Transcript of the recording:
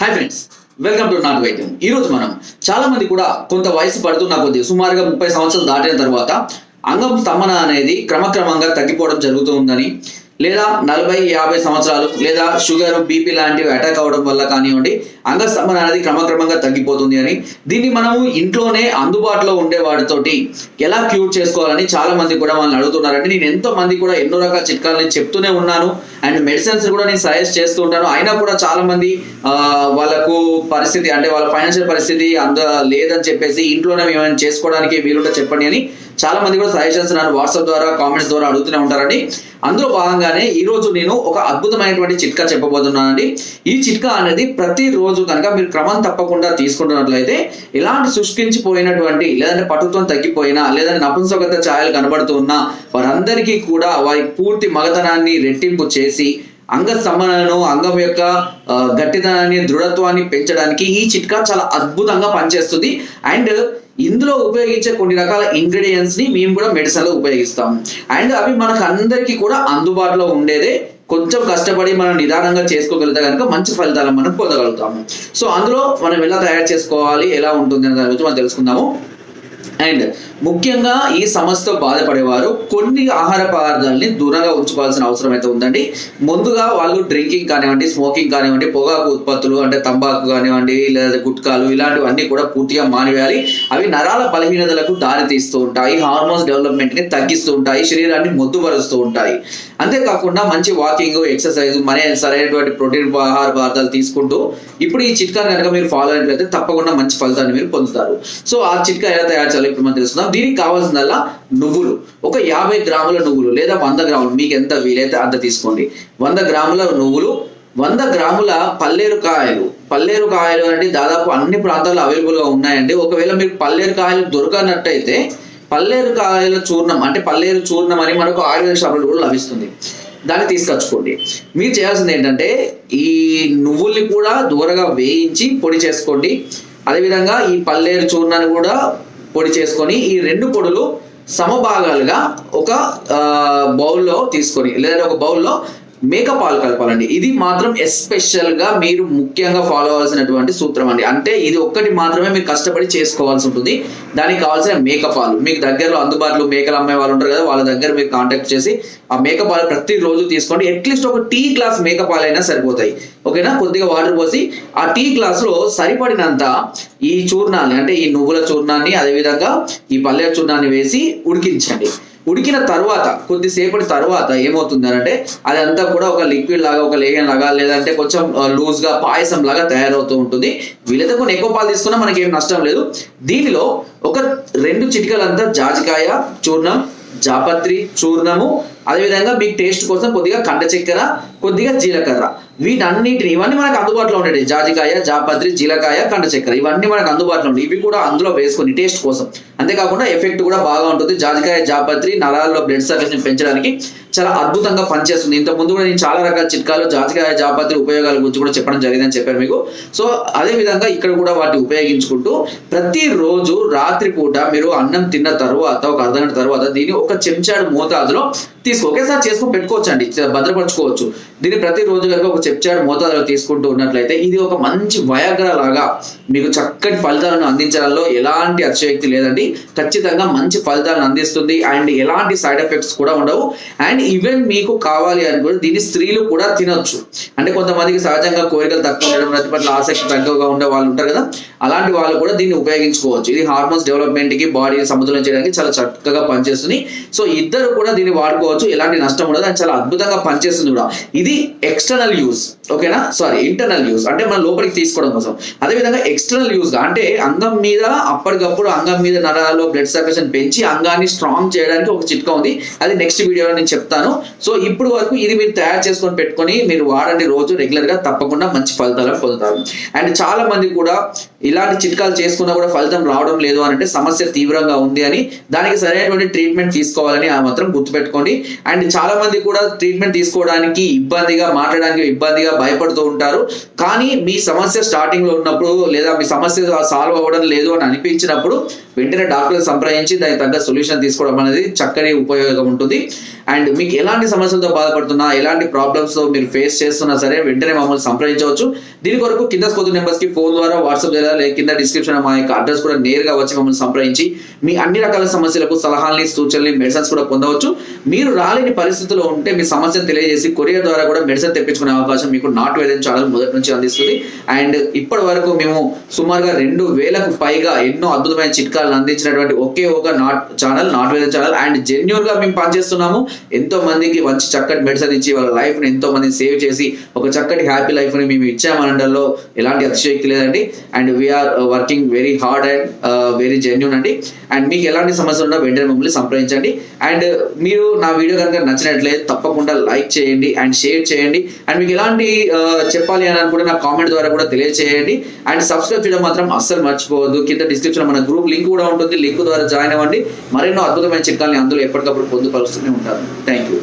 Hi friends, welcome to నాటు వైద్యం. ఈరోజు మనం చాలా మంది కూడా కొంత వయసు పడుతున్న కొద్ది సుమారుగా 30 సంవత్సరాలు దాటిన తర్వాత అంగం స్తంభన అనేది క్రమక్రమంగా తగ్గిపోవడం జరుగుతూ ఉందని, లేదా 40-50 సంవత్సరాలు లేదా షుగర్ బీపీ లాంటివి అటాక్ అవడం వల్ల కానివ్వండి అంగస్తంభన అనేది క్రమక్రమంగా తగ్గిపోతుంది అని, దీన్ని మనము ఇంట్లోనే అందుబాటులో ఉండే వాటితోటి ఎలా క్యూర్ చేసుకోవాలని చాలా మంది కూడా వాళ్ళని అడుగుతున్నారండి. నేను ఎంతో మంది కూడా ఎన్నో రకాల చిట్కాలని చెప్తూనే ఉన్నాను అండ్ మెడిసిన్స్ కూడా నేను సజెస్ట్ చేస్తూ ఉంటాను. అయినా కూడా చాలా మంది వాళ్ళకు పరిస్థితి అంటే వాళ్ళ ఫైనాన్షియల్ పరిస్థితి అంత లేదని చెప్పేసి ఇంట్లోనే ఏమైనా చేసుకోవడానికి వీలుంటే చెప్పండి అని చాలా మంది కూడా సజెషన్స్ నన్ను వాట్సాప్ ద్వారా కామెంట్స్ ద్వారా అడుగుతూనే ఉంటారండి. అందులో భాగంగానే ఈ రోజు నేను ఒక అద్భుతమైనటువంటి చిట్కా చెప్పబోతున్నానండి. ఈ చిట్కా అనేది ప్రతిరోజు కనుక మీరు క్రమం తప్పకుండా తీసుకుంటున్నట్లయితే ఇలాంటి శుష్కించిపోయినటువంటి లేదంటే పటుత్వం తగ్గిపోయినా లేదంటే నపుంసకత ఛాయలు కనబడుతూ ఉన్నా వారందరికీ కూడా వారి పూర్తి మగతనాన్ని రెట్టింపు చేసి అంగస్తంభనను అంగం యొక్క గట్టితనాన్ని దృఢత్వాన్ని పెంచడానికి ఈ చిట్కా చాలా అద్భుతంగా పనిచేస్తుంది. అండ్ ఇందులో ఉపయోగించే కొన్ని రకాల ఇంగ్రీడియంట్స్ ని మేము కూడా మెడిసిన్ లో ఉపయోగిస్తాము. అండ్ అవి మనకు అందరికీ కూడా అందుబాటులో ఉండేదే. కొంచెం కష్టపడి మనం నిదానంగా చేసుకోగలిగితే కనుక మంచి ఫలితాలను మనం పొందగలుగుతాము. సో అందులో మనం ఎలా తయారు చేసుకోవాలి, ఎలా ఉంటుంది అనే దాని గురించి మనం తెలుసుకుందాము. అండ్ ముఖ్యంగా ఈ సమస్యతో బాధపడేవారు కొన్ని ఆహార పదార్థాలని దూరంగా ఉంచుకోవాల్సిన అవసరం అయితే ఉందండి. ముందుగా వాళ్ళు డ్రింకింగ్ కానివ్వండి, స్మోకింగ్ కానివ్వండి, పొగాకు ఉత్పత్తులు అంటే తంబాకు కానివ్వండి లేదా గుట్కాలు ఇలాంటివన్నీ కూడా పూర్తిగా మానివేయాలి. అవి నరాల బలహీనతలకు దారి తీస్తూ ఉంటాయి, హార్మోన్స్ డెవలప్మెంట్ ని తగ్గిస్తూ ఉంటాయి, శరీరాన్ని మొద్దుపరుస్తూ ఉంటాయి. అంతేకాకుండా మంచి వాకింగ్, ఎక్సర్సైజ్, సరైనటువంటి ప్రోటీన్ ఆహార పదార్థాలు తీసుకుంటూ ఇప్పుడు ఈ చిట్కాని కనుక మీరు ఫాలో అయినట్లయితే తప్పకుండా మంచి ఫలితాన్ని మీరు పొందుతారు. సో ఆ చిట్కా ఎలా తయారు చేయాలి ఇప్పుడు మనం తెలుసుకుందాం. దీనికి కావాల్సిందల్లా నువ్వులు, ఒక 50 గ్రాముల నువ్వులు లేదా 100 గ్రాములు మీకు ఎంత వీలైతే అంత తీసుకోండి. 100 గ్రాముల నువ్వులు, 100 గ్రాముల పల్లేరు కాయలు. పల్లేరు కాయలు అంటే దాదాపు అన్ని ప్రాంతాల్లో అవైలబుల్ గా ఉన్నాయండి. ఒకవేళ మీకు పల్లేరు కాయలు దొరకనట్టయితే పల్లేరు కాయల చూర్ణం అంటే పల్లేరు చూర్ణం అని మనకు ఆయుర్వేద షాపులో కూడా లభిస్తుంది, దాన్ని తీసుకొచ్చుకోండి. మీరు చేయాల్సింది ఏంటంటే ఈ నువ్వుల్ని కూడా దూరగా వేయించి పొడి చేసుకోండి. అదేవిధంగా ఈ పల్లేరు చూర్ణాన్ని కూడా పొడి చేసుకొని ఈ రెండు పొడులు సమభాగాలుగా ఒక బౌల్లో తీసుకొని లేదంటే ఒక బౌల్లో మేకపాలు కలపాలండి. ఇది మాత్రం ఎస్పెషల్ గా మీరు ముఖ్యంగా ఫాలో అవ్వాల్సినటువంటి సూత్రం అండి. అంటే ఇది ఒక్కటి మాత్రమే మీరు కష్టపడి చేసుకోవాల్సి ఉంటుంది. దానికి కావాల్సిన మేకపాలు మీకు దగ్గరలో అందుబాటులో మేకలు అమ్మే వాళ్ళు ఉంటారు కదా, వాళ్ళ దగ్గర మీరు కాంటాక్ట్ చేసి ఆ మేకపాలు ప్రతిరోజు తీసుకోండి. అట్లీస్ట్ ఒక టీ గ్లాస్ మేకపాలు అయినా సరిపోతాయి, ఓకేనా. కొద్దిగా వాటర్ పోసి ఆ టీ గ్లాస్ లో సరిపడినంత ఈ చూర్ణాన్ని అంటే ఈ నువ్వుల చూర్ణాన్ని అదేవిధంగా ఈ పల్లేరు చూర్ణాన్ని వేసి ఉడికించండి. ఉడికిన తర్వాత కొద్దిసేపటి తర్వాత ఏమవుతుంది అంటే అదంతా కూడా ఒక లిక్విడ్ లాగా, ఒక లేహ్యం లాగా లేదంటే కొంచెం లూజ్ గా పాయసం లాగా తయారవుతూ ఉంటుంది. వీళ్ళతో కొన్ని ఎక్కువ పాలు తీసుకున్నా మనకి ఏం నష్టం లేదు. దీనిలో ఒక 2 చిటికలంతా జాజికాయ చూర్ణం, జాపత్రి చూర్ణము, అదేవిధంగా మీకు టేస్ట్ కోసం కొద్దిగా కండ చక్కెర, కొద్దిగా జీలకర్ర, ఇవన్నీ మనకు అందుబాటులో ఉంటాయి. జాజికాయ, జాపత్రి, జీలకాయ, కండ చక్కెర ఇవన్నీ మనకు అందుబాటులో ఉంటాయి. ఇవి కూడా అందులో వేసుకొని టేస్ట్ కోసం, అంతేకాకుండా ఎఫెక్ట్ కూడా బాగా ఉంటుంది. జాజికాయ, జాపత్రి నరాల్లో బ్లడ్ సర్క్యులేషన్ పెంచడానికి చాలా అద్భుతంగా పనిచేస్తుంది. ఇంత ముందు కూడా నేను చాలా రకాల చిట్కాలు జాజికాయ, జాపత్రి ఉపయోగాల గురించి కూడా చెప్పడం జరిగిందని చెప్పాను మీకు. సో అదే విధంగా ఇక్కడ కూడా వాటిని ఉపయోగించుకుంటూ ప్రతిరోజు రాత్రి పూట మీరు అన్నం తిన్న తర్వాత ఒక అర్ధగంట తర్వాత దీన్ని ఒక చెంచాడు మోతాదులో ఒకేసారి చేసుకుని పెట్టుకోవచ్చు అండి, భద్రపరచుకోవచ్చు. దీన్ని ప్రతిరోజు కనుక ఒక చెంచాడు మోతాదులో తీసుకుంటూ ఉన్నట్లయితే ఇది ఒక మంచి వయాగ్రా లాగా మీకు చక్కటి ఫలితాలను అందించడంలో ఎలాంటి అతిశయోక్తి లేదండి. ఖచ్చితంగా మంచి ఫలితాలను అందిస్తుంది అండ్ ఎలాంటి సైడ్ ఎఫెక్ట్స్ కూడా ఉండవు. అండ్ ఈవెన్ మీకు కావాలి అని కూడా దీన్ని స్త్రీలు కూడా తినొచ్చు. అంటే కొంతమందికి సహజంగా కోరికలు తక్కువ ఉండడం, ప్రతి పట్ల ఆసక్తి తక్కువగా ఉండే వాళ్ళు ఉంటారు కదా, అలాంటి వాళ్ళు కూడా దీన్ని ఉపయోగించుకోవచ్చు. ఇది హార్మోన్స్ డెవలప్మెంట్ కి, బాడీని సమతుల్యం చేయడానికి చాలా చక్కగా పనిచేస్తుంది. సో ఇద్దరు కూడా దీన్ని వాడుకోవచ్చు, ఎలాంటి నష్టం ఉండదు అండ్ చాలా అద్భుతంగా పనిచేస్తుంది కూడా. ఇది ఎక్స్టర్నల్ యూజ్, ఓకేనా, సారీ ఇంటర్నల్ యూజ్ అంటే మన లోపలికి తీసుకోవడం కోసం. అదేవిధంగా ఎక్స్టర్నల్ యూజ్ గా అంటే అంగం మీద అప్పటికప్పుడు అంగం మీద నరాల్లో బ్లడ్ సర్క్యులేషన్ పెంచి అంగాన్ని స్ట్రాంగ్ చేయడానికి ఒక చిట్కా ఉంది. అది నెక్స్ట్ వీడియోలో నేను చెప్తాను. సో ఇప్పుడు వరకు ఇది మీరు తయారు చేసుకొని పెట్టుకొని మీరు వాడండి, రోజు రెగ్యులర్ గా తప్పకుండా మంచి ఫలితాలను పొందుతారు. అండ్ చాలా మంది కూడా ఇలాంటి చిట్కాలు చేసుకున్నా కూడా ఫలితం రావడం లేదు అని అంటే సమస్య తీవ్రంగా ఉంది అని, దానికి సరైనటువంటి ట్రీట్మెంట్ తీసుకోవాలని ఆ మాత్రం గుర్తుపెట్టుకోండి. అండ్ చాలా మంది కూడా ట్రీట్మెంట్ తీసుకోవడానికి ఇబ్బందిగా, మాట్లాడడానికి ఇబ్బందిగా భయపడుతూ ఉంటారు. కానీ మీ సమస్య స్టార్టింగ్ లో ఉన్నప్పుడు లేదా మీ సమస్య సాల్వ్ అవ్వడం లేదు అని అనిపించినప్పుడు వెంటనే డాక్టర్ సంప్రదించి దానికి తగ్గ సొల్యూషన్ తీసుకోవడం అనేది చక్కని ఉపయోగం ఉంటుంది. అండ్ మీకు ఎలాంటి సమస్యలతో బాధపడుతున్నా, ఎలాంటి ప్రాబ్లమ్స్ మీరు ఫేస్ చేస్తున్నా సరే వెంటనే మమ్మల్ని సంప్రదించవచ్చు. దీని కొరకు కింద స్కోర్ నెంబర్స్ కి ఫోన్ ద్వారా, వాట్సాప్ ద్వారా, లేదా కింద డిస్క్రిప్షన్ మా యొక్క అడ్రస్ కూడా నేరుగా వచ్చి మమ్మల్ని సంప్రదించి మీ అన్ని రకాల సమస్యలకు సలహాలని, సూచనలు, మెడిసిన్స్ కూడా పొందవచ్చు. మీరు రాలేని పరిస్థితుల్లో ఉంటే మీ సమస్యను తెలియజేసి కొరియర్ ద్వారా కూడా మెడిసిన్ తెప్పించుకునే అవకాశం మీకు నాటు వైద్యం ఛానల్ మొదటి నుంచి అందిస్తుంది. అండ్ ఇప్పటి వరకు మేము సుమారుగా 2000కు పైగా ఎన్నో అద్భుతమైన చిట్కాలను అందించినటువంటి ఒకే ఒక నాటు వైద్యం ఛానల్. అండ్ జెన్యూన్ గా మేము పనిచేస్తున్నాము. ఎంతో మందికి మంచి చక్కటి మెడిసిన్ ఇచ్చి వాళ్ళ లైఫ్ ని ఎంతో మంది సేవ్ చేసి ఒక చక్కటి హ్యాపీ లైఫ్ ని మేము ఇచ్చామనడంలో ఎలాంటి అతిశయోక్తి లేదండి. And we're working very hard and very genuine అండి. అండ్ మీకు ఎలాంటి సమస్యలు ఉన్నా వెంటనే మమ్మల్ని సంప్రదించండి. అండ్ మీరు నా వీడియో కనుక నచ్చినట్లయితే తప్పకుండా లైక్ చేయండి అండ్ షేర్ చేయండి. అండ్ మీకు ఎలాంటి చెప్పాలి అని అనుకుంటే నా కామెంట్ ద్వారా కూడా తెలియజేయండి. అండ్ సబ్స్క్రైబ్ చేయడం మాత్రం అస్సలు మర్చిపోవద్దు. కింద డిస్క్రిప్షన్ మన గ్రూప్ లింక్ కూడా ఉంటుంది. లింక్ ద్వారా జాయిన్ అవ్వండి. మరెన్నో అద్భుతమైన చిట్కాలని అందులో ఎప్పటికప్పుడు పొందుపరుస్తూనే ఉంటారు. Thank you.